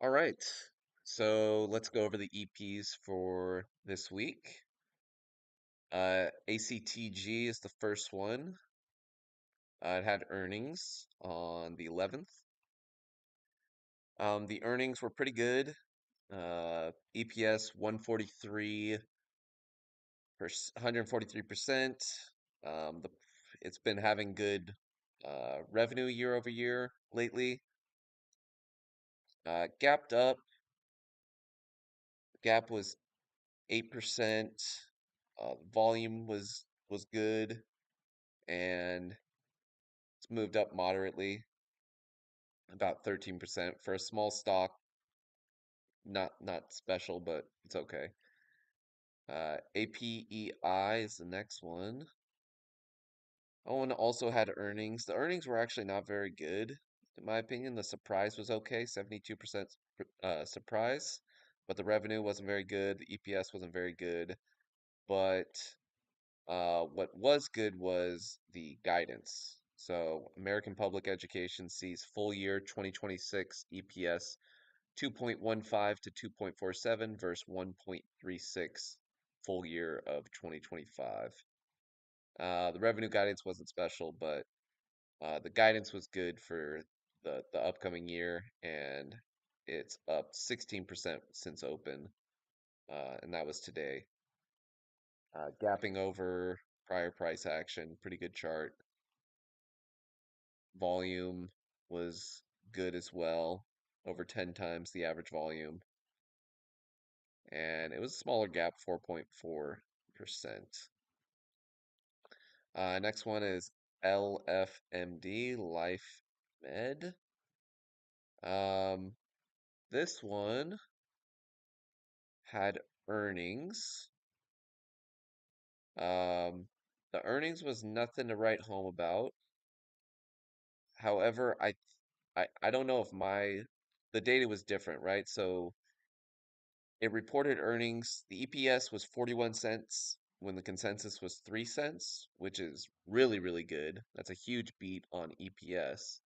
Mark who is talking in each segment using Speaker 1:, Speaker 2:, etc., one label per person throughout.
Speaker 1: All right. So let's go over the EPs for this week. ACTG is the first one. It had earnings on the 11th. The earnings were pretty good. EPS 143%. The it's been having good revenue year over year lately. Gapped up. Gap was 8%. Volume was good, and it's moved up moderately, about 13% for a small stock. Not special, but it's okay. APEI is the next one. That one also had earnings. The earnings were actually not very good, in my opinion. The surprise was okay, 72% surprise, but the revenue wasn't very good. The EPS wasn't very good, but what was good was the guidance. So, American Public Education sees full year 2026 EPS 2.15 to 2.47 versus 1.36 full year of 2025. The revenue guidance wasn't special, but the guidance was good for the upcoming year, and it's up 16% since open, and that was today. Gapping over prior price action, pretty good chart. Volume was good as well, over 10 times the average volume. And it was a smaller gap, 4.4%. Next one is LFMD, Life Med. Um, this one had earnings. Um, the earnings was nothing to write home about. However, I don't know if the data was different, right? So it reported earnings. The EPS was 41 cents when the consensus was 3 cents, which is really, really good. That's a huge beat on EPS.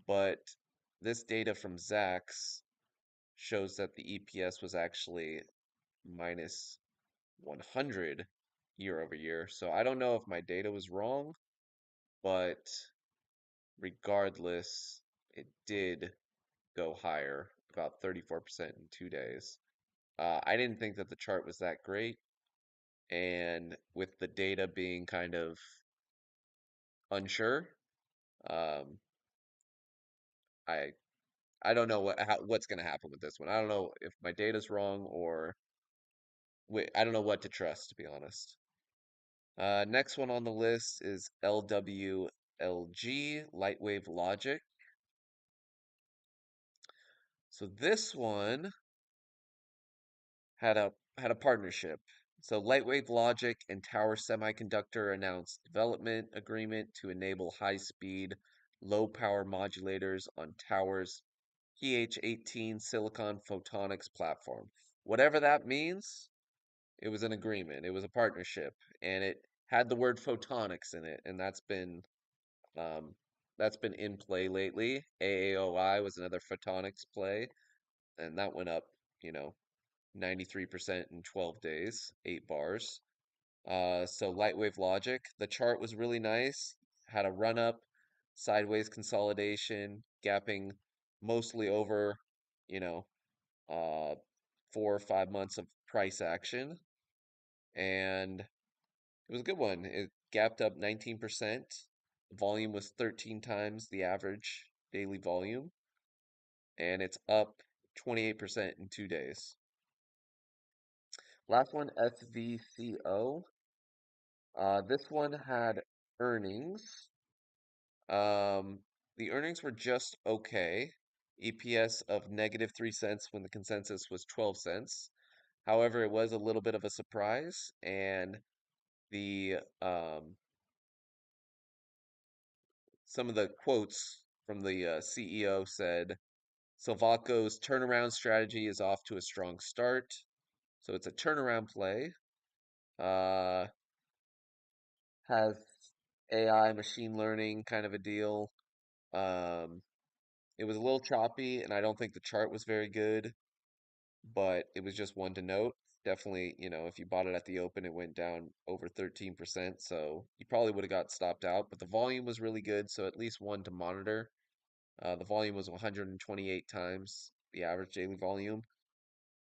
Speaker 1: But this data from Zacks shows that the EPS was actually minus 100 year over year. So I don't know if my data was wrong, but regardless, it did go higher, about 34% in 2 days. I didn't think that the chart was that great, and with the data being kind of unsure, um, I I don't know what's going to happen with this one. I don't know if my data's wrong or I don't know what to trust, to be honest. Next one on the list is LWLG, Lightwave Logic. So this one had a partnership. So Lightwave Logic and Tower Semiconductor announced development agreement to enable high-speed, low-power modulators on Tower's PH18 silicon photonics platform. Whatever that means, it was an agreement. It was a partnership, and it had the word photonics in it, and um, that's been in play lately. AAOI was another photonics play, and that went up, you know, 93% in 12 days, 8 bars. So Lightwave Logic, the chart was really nice, had a run up, sideways consolidation, gapping mostly over, you know, uh, 4 or 5 months of price action, and it was a good one. It gapped up 19%. Volume was 13 times the average daily volume, and it's up 28% in 2 days. Last one, SVCO. This one had earnings. Um, the earnings were just okay. EPS of negative 3 cents when the consensus was 12 cents. However, it was a little bit of a surprise, and the some of the quotes from the CEO said Silvaco's turnaround strategy is off to a strong start. So it's a turnaround play. Uh, has AI, machine learning kind of a deal. Um, It was a little choppy, and I don't think the chart was very good, but it was just one to note. Definitely, if you bought it at the open, it went down over 13%, so you probably would have got stopped out, but the volume was really good, so at least one to monitor. The volume was 128 times the average daily volume.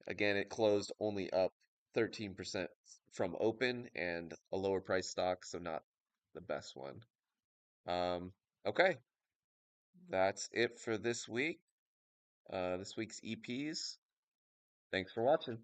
Speaker 1: Again, it closed only up 13% from open and a lower price stock, so not the best one. Okay, that's it for this week. This week's EPs. Thanks for watching.